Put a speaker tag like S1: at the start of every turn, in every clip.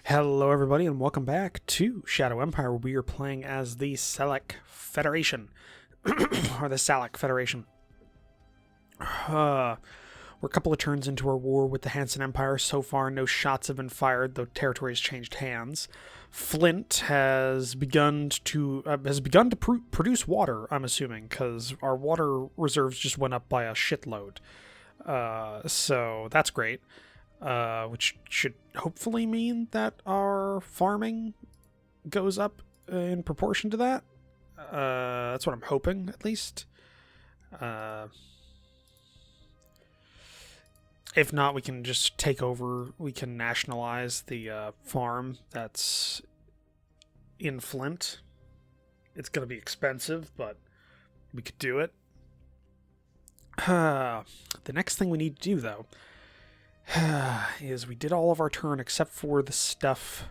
S1: Hello, everybody, and welcome back to Shadow Empire, where we are playing as the Salic Federation, or the Salic Federation. We're a couple of turns into our war with the Hansen Empire. So far, no shots have been fired, though territory has changed hands. Flint has begun to produce water. I'm assuming because our water reserves just went up by a shitload. So that's great. Which should hopefully mean that our farming goes up in proportion to that. That's what I'm hoping, at least. If not, we can just take over. We can nationalize the farm that's in Flint. It's going to be expensive, but we could do it. The next thing we need to do, though, is we did all of our turn except for the stuff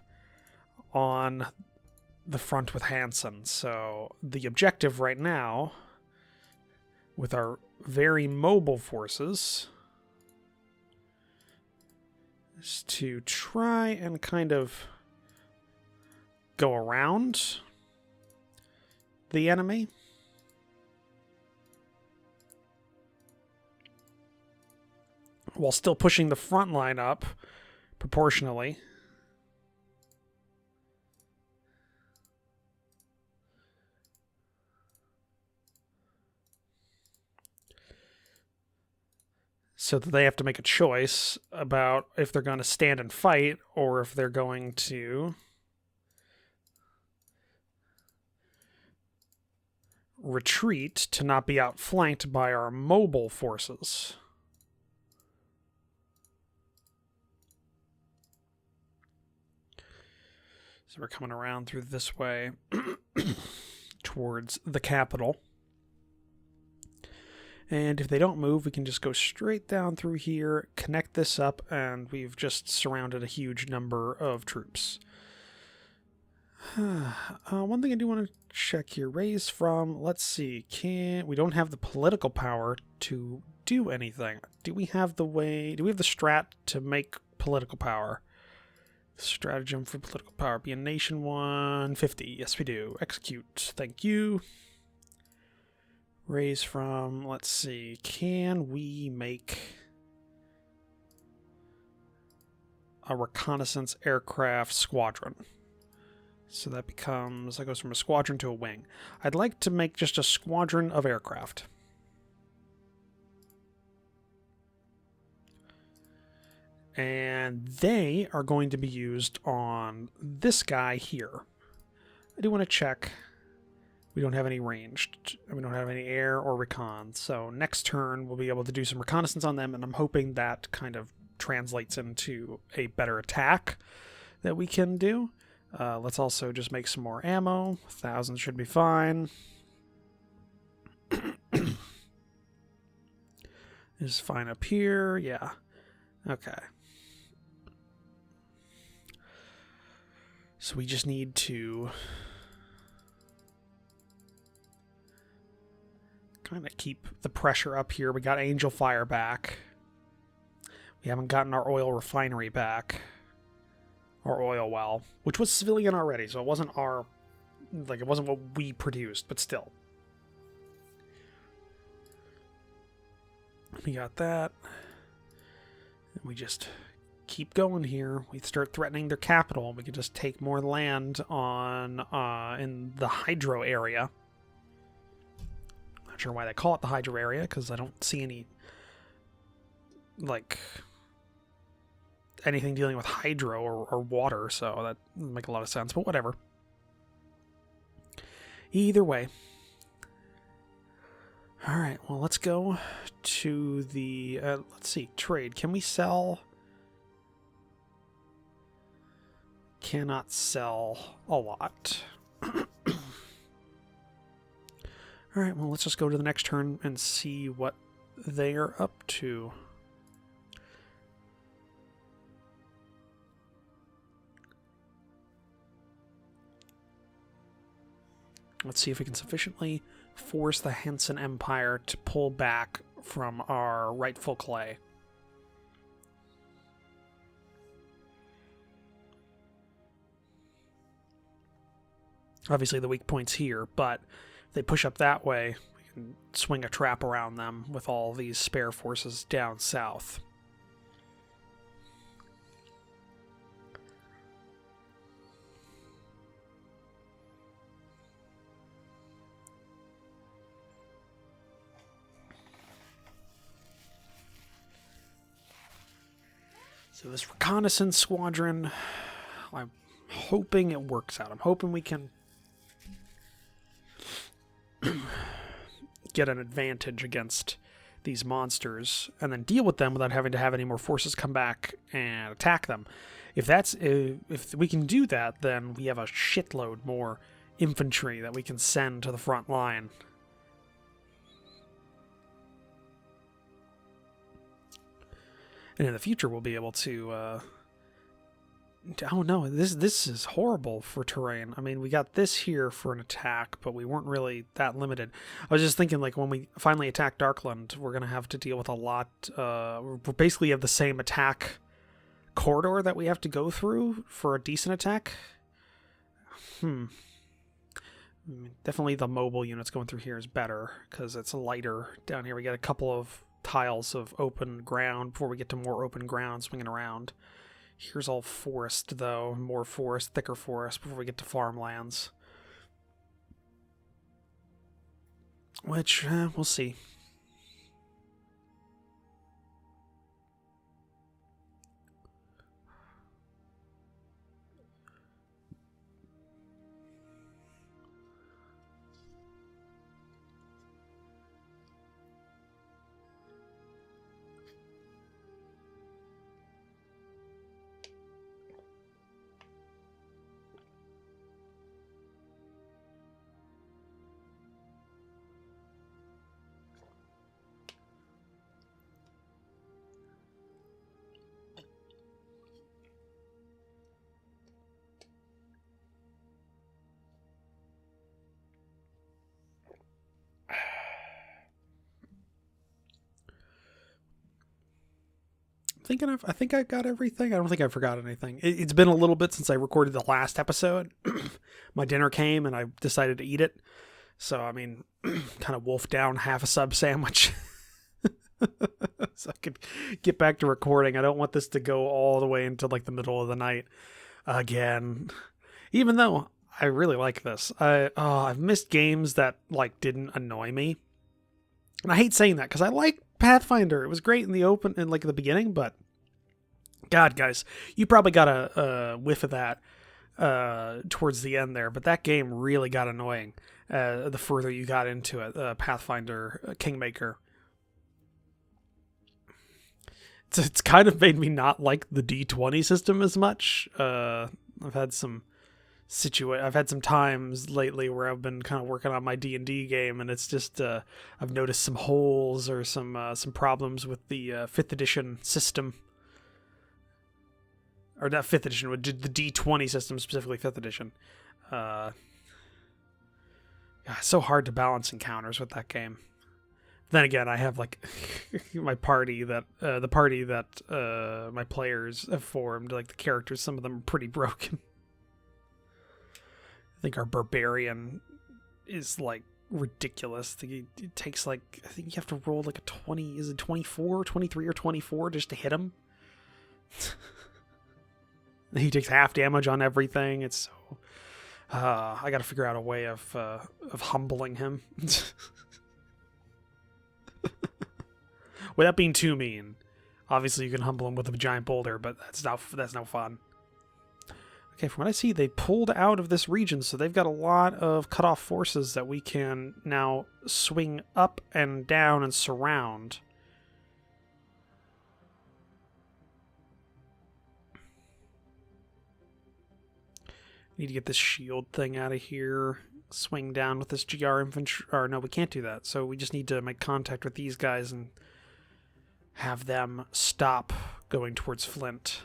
S1: on the front with Hansen. So the objective right now, with our very mobile forces, is to try and kind of go around the enemy. While still pushing the front line up proportionally. So that they have to make a choice about if they're going to stand and fight or if they're going to retreat to not be outflanked by our mobile forces. So we're coming around through this way towards the capital. And if they don't move, we can just go straight down through here, connect this up, and we've just surrounded a huge number of troops. One thing I do want to check here. Raise from, let's see, we don't have the political power to do anything. Do we have the strat to make political power? Stratagem for political power. Be a nation 150. Yes, we do. Execute. Thank you. Raise from, let's see, can we make a reconnaissance aircraft squadron? So that goes from a squadron to a wing. I'd like to make just a squadron of aircraft. And they are going to be used on this guy here. I do want to check. We don't have any ranged. We don't have any air or recon. So next turn, we'll be able to do some reconnaissance on them, and I'm hoping that kind of translates into a better attack that we can do. Let's also just make some more ammo. 1,000 should be fine. Is fine up here. Yeah. Okay. So we just need to kind of keep the pressure up here. We got Angel Fire back. We haven't gotten our oil refinery back. Our oil well, which was civilian already, so it wasn't it wasn't what we produced, but still. We got that. And we just keep going here. We start threatening their capital. We can just take more land on in the hydro area. Not sure why they call it the hydro area, because I don't see any anything dealing with hydro or water, so that doesn't make a lot of sense, but whatever. Either way. Alright, well, let's go to the let's see, trade. Can we sell? Cannot sell a lot. Alright, well, let's just go to the next turn and see what they are up to. Let's see if we can sufficiently force the Hansen Empire to pull back from our rightful clay. Obviously, the weak point's here, but if they push up that way, we can swing a trap around them with all these spare forces down south. So this reconnaissance squadron, I'm hoping it works out. I'm hoping we can get an advantage against these monsters and then deal with them without having to have any more forces come back and attack them. If we can do that, then we have a shitload more infantry that we can send to the front line. And in the future, we'll be able to... oh no, this is horrible for terrain. I mean, we got this here for an attack, but we weren't really that limited. I was just thinking, like, when we finally attack Darkland, we're going to have to deal with a lot... we basically have the same attack corridor that we have to go through for a decent attack. Definitely the mobile units going through here is better, because it's lighter. Down here we get a couple of tiles of open ground before we get to more open ground swinging around. Here's all forest, though. More forest, thicker forest before we get to farmlands. Which, we'll see. I think I got everything. I don't think I forgot anything. It's been a little bit since I recorded the last episode. My dinner came and I decided to eat it. So, I mean, kind of wolfed down half a sub sandwich. So I could get back to recording. I don't want this to go all the way into like the middle of the night again. Even though I really like this. I've missed games that like didn't annoy me. And I hate saying that because I like Pathfinder. It was great in the open and like the beginning, but God, guys, you probably got a whiff of that towards the end there. But that game really got annoying the further you got into it. Pathfinder Kingmaker. It's kind of made me not like the D20 system as much. I've had some times lately where I've been kind of working on my D&D game, and it's just I've noticed some holes or some problems with the 5th edition system, or not 5th edition, but the D20 system, specifically 5th edition. It's so hard to balance encounters with that game. Then again, I have like my party that my players have formed. Like the characters, some of them are pretty broken. I think our barbarian is like ridiculous. It takes like, I think you have to roll like a 20, is it 24, 23 or 24 just to hit him? He takes half damage on everything. It's so, I gotta figure out a way of humbling him. Without being too mean. Obviously you can humble him with a giant boulder, but that's no fun. Okay, from what I see, they pulled out of this region, so they've got a lot of cut-off forces that we can now swing up and down and surround. Need to get this shield thing out of here. Swing down with this GR infantry. Or no, we can't do that. So we just need to make contact with these guys and have them stop going towards Flint.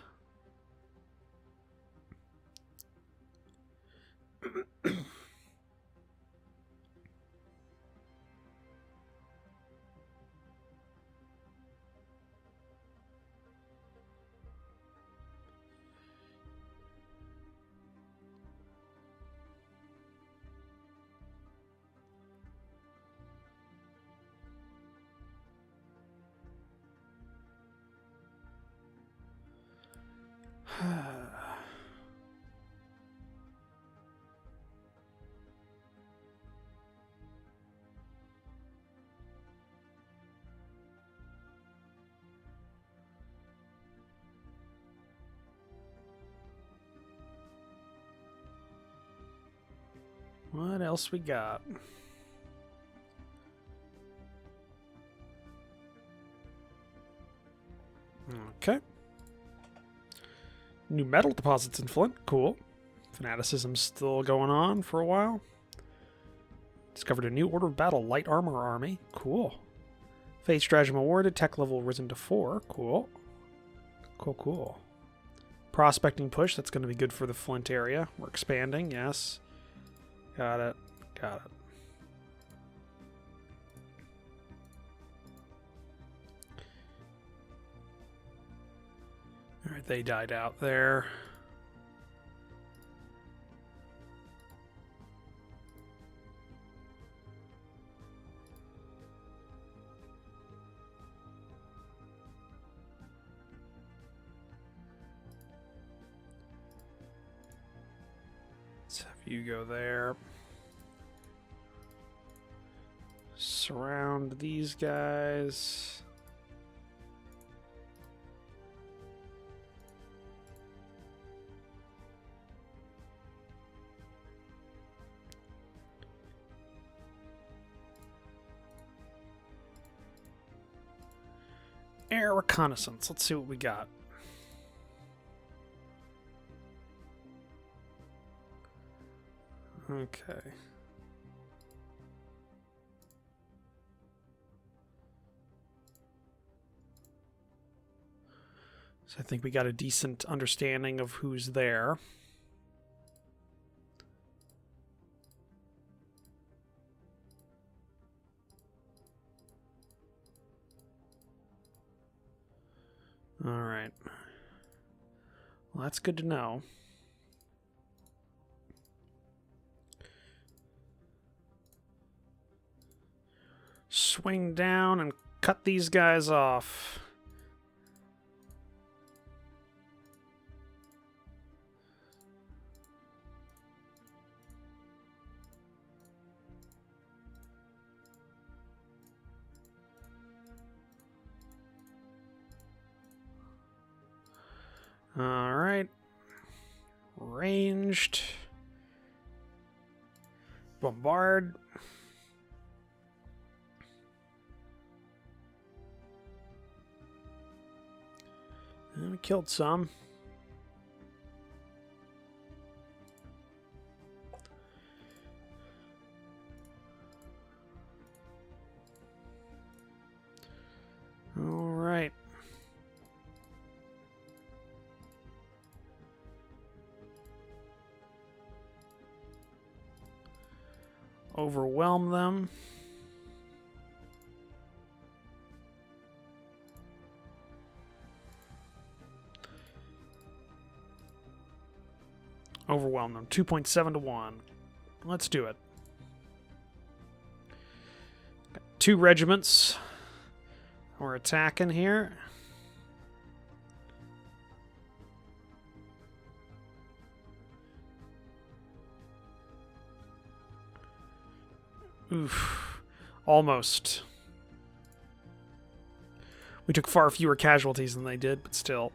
S1: What else we got? Okay. New metal deposits in Flint. Cool. Fanaticism's still going on for a while. Discovered a new order of battle. Light armor army. Cool. Fate stratagem awarded. Tech level risen to 4. Cool. Cool. Prospecting push. That's going to be good for the Flint area. We're expanding. Yes. Got it. Alright, they died out there. Let's have you go there. Surround these guys. Air reconnaissance. Let's see what we got. Okay. So I think we got a decent understanding of who's there. All right. Well, that's good to know. Swing down and cut these guys off. All right. Ranged. Bombard. And we killed some. All right. Overwhelm them. Overwhelm them. 2.7 to 1. Let's do it. Got 2 regiments. We're attacking here. Oof. Almost. We took far fewer casualties than they did, but still.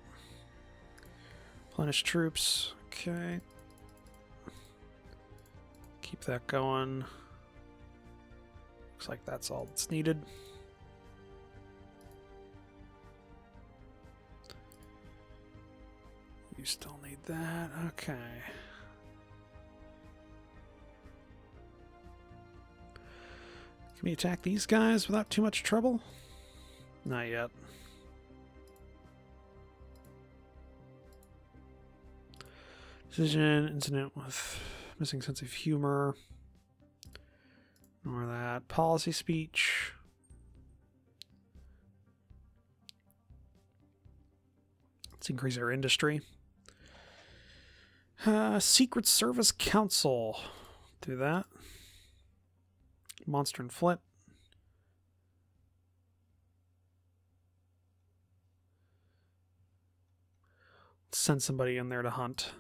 S1: Replenish troops. Okay. Keep that going. Looks like that's all that's needed. You still need that. Okay. Can we attack these guys without too much trouble? Not yet. Decision, incident with missing sense of humor. Ignore that. Policy speech. Let's increase our industry. Secret Service Council. Do that. Monster and Flint. Let's send somebody in there to hunt.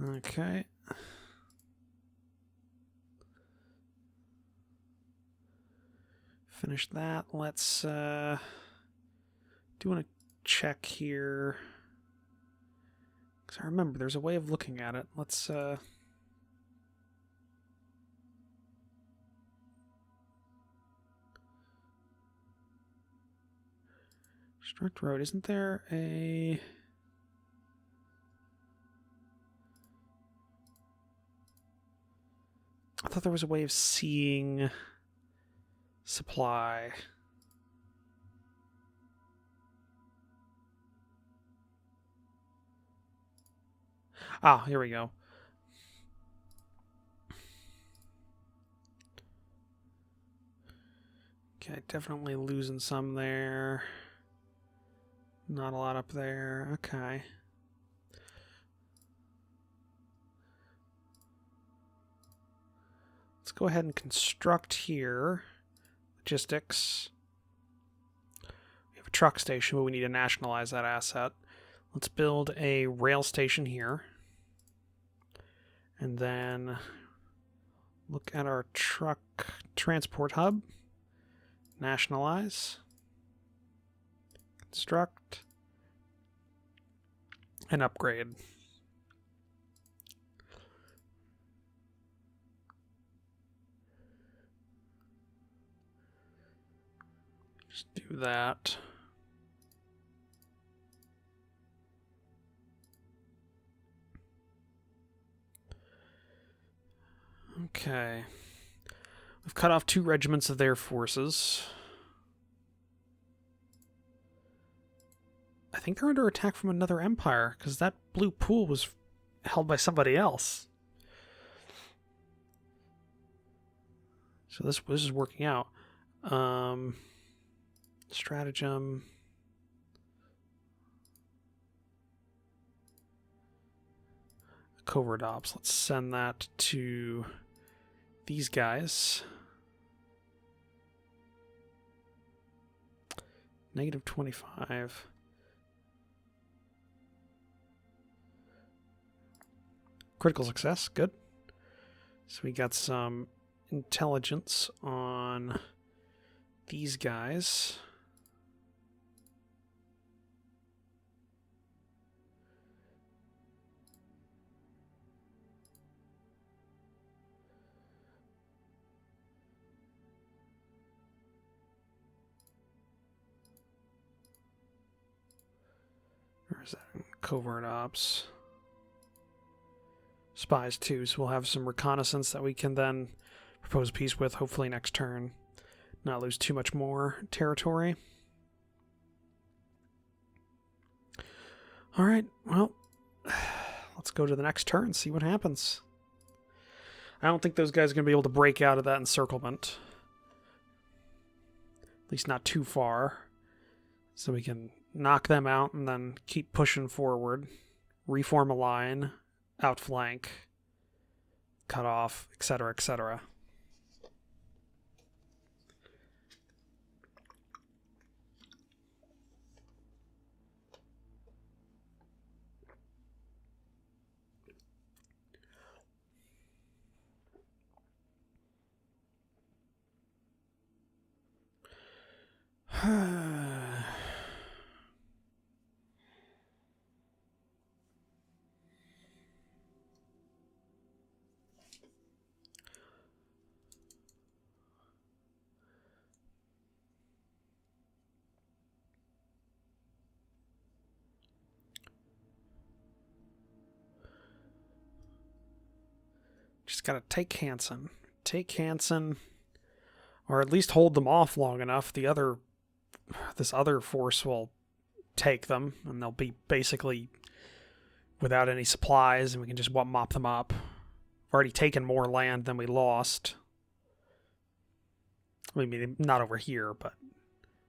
S1: Okay. Finish that. Let's do want to check here. Because I remember there's a way of looking at it. Let's, Construct road. Isn't there a... I thought there was a way of seeing supply. Ah, here we go. Okay, definitely losing some there. Not a lot up there. Okay. Let's go ahead and construct here. Logistics. We have a truck station, but we need to nationalize that asset. Let's build a rail station here. And then look at our truck transport hub. Nationalize. Construct. And upgrade. Just do that. Okay. We've cut off 2 regiments of their forces. I think they're under attack from another empire, because that blue pool was held by somebody else. So this is working out. Stratagem. Covert ops. Let's send that to these guys. Negative 25. Critical success. Good. So we got some intelligence on these guys. Where is that? Covert ops. Spies too, so we'll have some reconnaissance that we can then propose peace with, hopefully next turn. Not lose too much more territory. Alright, well, let's go to the next turn, see what happens. I don't think those guys are going to be able to break out of that encirclement. At least not too far. So we can knock them out and then keep pushing forward. Reform a line. Outflank, cut off, etc., etc. Just gotta take Hanson. Take Hanson, or at least hold them off long enough. This other force will take them, and they'll be basically without any supplies, and we can just mop them up. We've already taken more land than we lost. I mean, not over here, but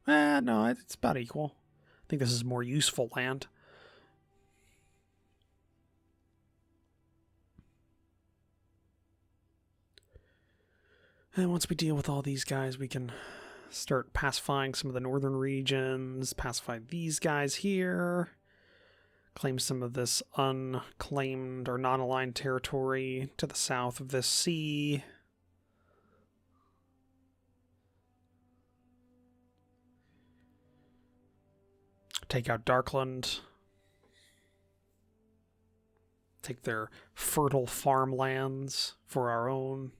S1: no, it's about equal. I think this is more useful land. And once we deal with all these guys, we can start pacifying some of the northern regions, pacify these guys here, claim some of this unclaimed or non-aligned territory to the south of this sea. Take out Darkland. take their fertile farmlands for our own.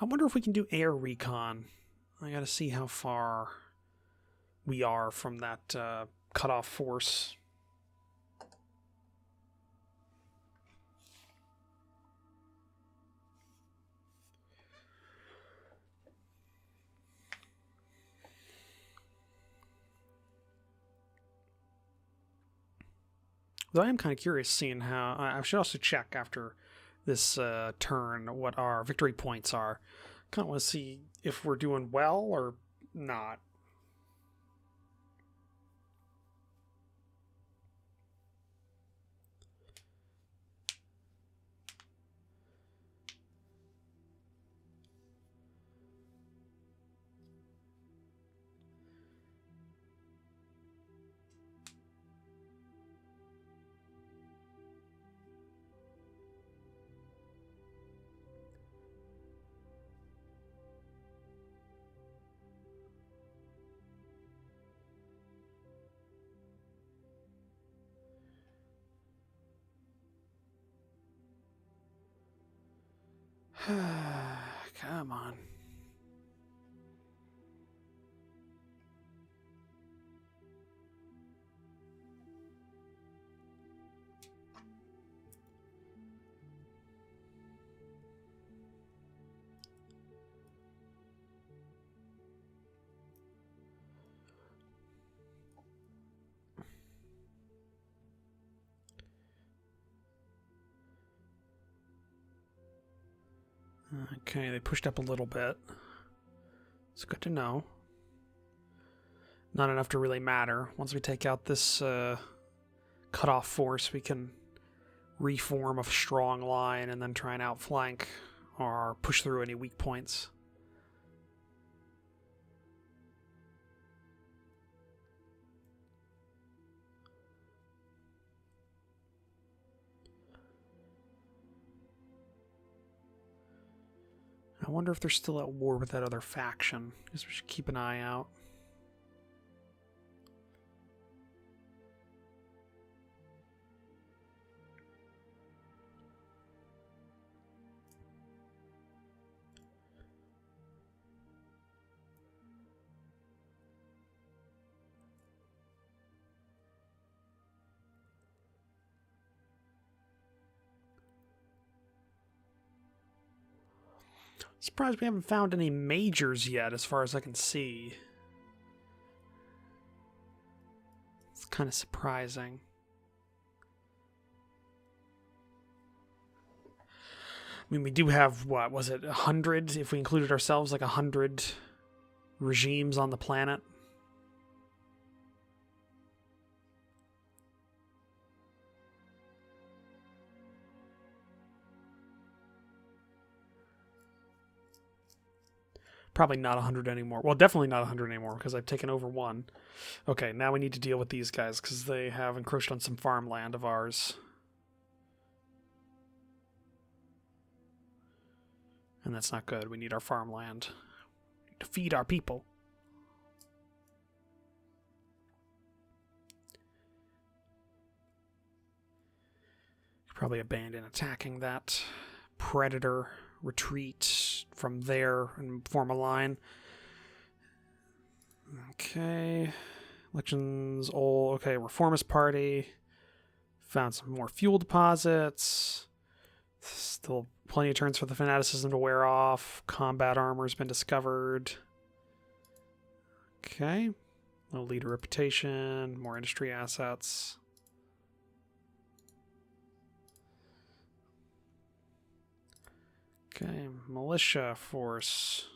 S1: I wonder if we can do air recon. I gotta see how far we are from that cutoff force. Though I am kind of curious seeing how... I should also check after this turn what our victory points are. Kind of want to see if we're doing well or not. Come on. Okay, they pushed up a little bit. It's good to know. Not enough to really matter. Once we take out this cutoff force, we can reform a strong line and then try and outflank or push through any weak points. I wonder if they're still at war with that other faction. I guess we should keep an eye out. Surprised we haven't found any majors yet, as far as I can see. It's kind of surprising. I mean, we do have, what was it, 100? If we included ourselves, like 100 regimes on the planet. Probably not 100 anymore. Well, definitely not 100 anymore, because I've taken over one. Okay, now we need to deal with these guys, because they have encroached on some farmland of ours. And that's not good. We need our farmland. We need to feed our people. Probably abandon attacking that predator. Retreat from there and form a line. Okay. Elections, old. Okay, Reformist Party. Found some more fuel deposits. Still plenty of turns for the fanaticism to wear off. Combat armor has been discovered. Okay. Low leader reputation. More industry assets. Okay, militia force.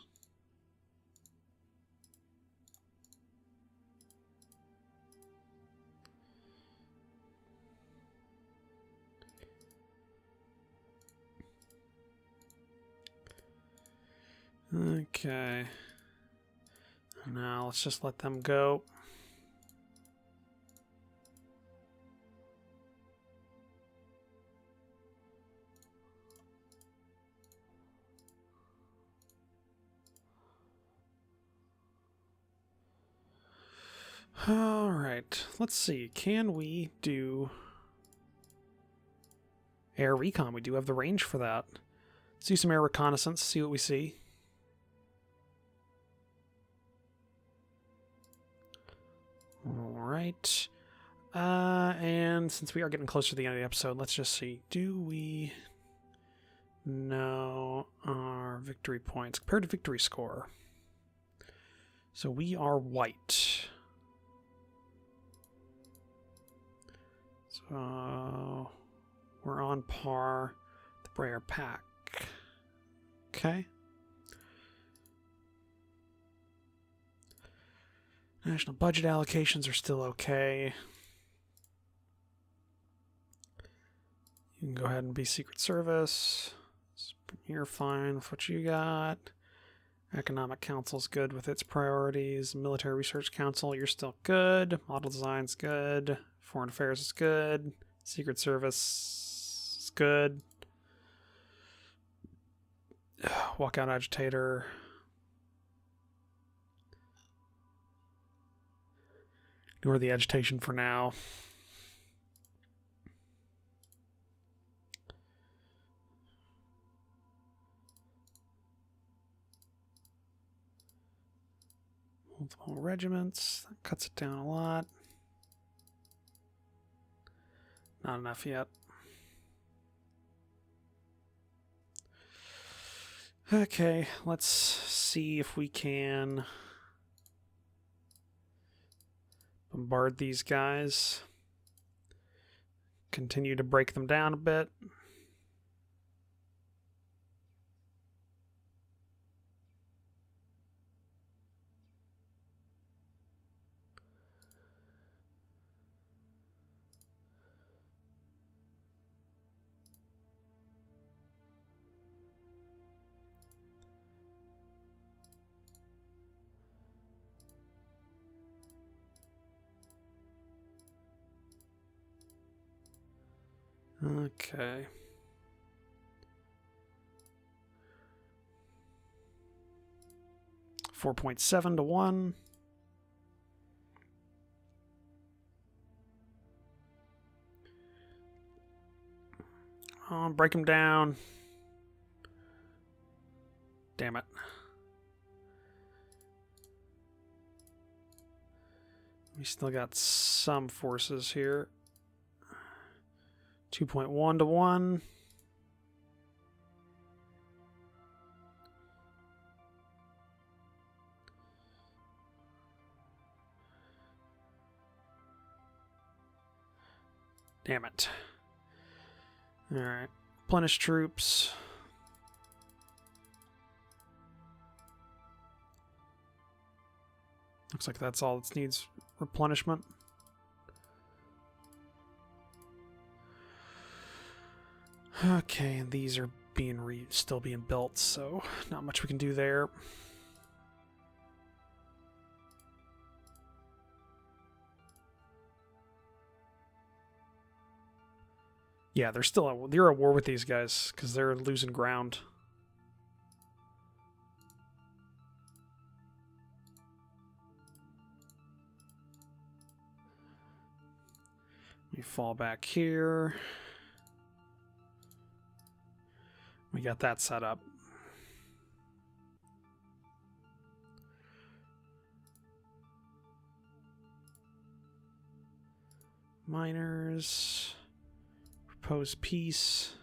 S1: Okay. Now let's just let them go. All right. Let's see. Can we do air recon? We do have the range for that. Let's do some air reconnaissance, see what we see. Alright. And since we are getting closer to the end of the episode, let's just see. Do we know our victory points? Compared to victory score. So we are white. So we're on par with the Brayer Pack. Okay. National budget allocations are still okay. You can go ahead and be Secret Service. You're fine with what you got. Economic Council's good with its priorities. Military Research Council, you're still good. Model Design's good. Foreign Affairs is good. Secret Service is good. Walkout Agitator. Ignore the agitation for now. Multiple regiments. That cuts it down a lot. Not enough yet. Okay, let's see if we can bombard these guys. Continue to break them down a bit. Okay. $4.7 to 1. Break them down. Damn it. We still got some forces here. 2.1 to 1. Damn it. Alright. Replenish troops. Looks like that's all that needs replenishment. Okay, and these are being still being built, so not much we can do there. Yeah, they're at war with these guys because they're losing ground. We fall back here. We got that set up. Miners. Propose peace.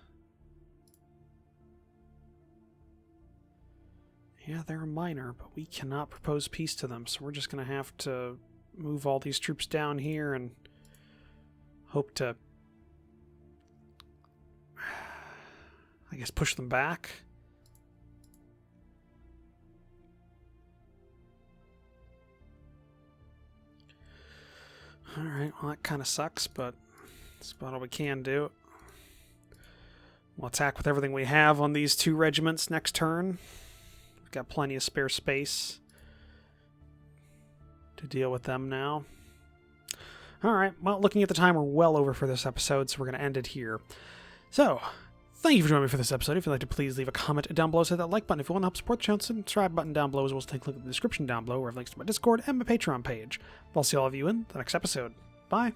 S1: Yeah, they're a miner, but we cannot propose peace to them, so we're just going to have to move all these troops down here and hope to, I guess, push them back. Alright, well that kind of sucks, but that's about all we can do. We'll attack with everything we have on these two regiments next turn. We've Got plenty of spare space to deal with them now. Alright, well, looking at the time, we're well over for this episode, so we're going to end it here. So, thank you for joining me for this episode. If you'd like to, please leave a comment down below, hit that like button. If you want to help support the channel, hit the subscribe button down below, as well as take a look at the description down below, where I have links to my Discord and my Patreon page. I'll see all of you in the next episode. Bye!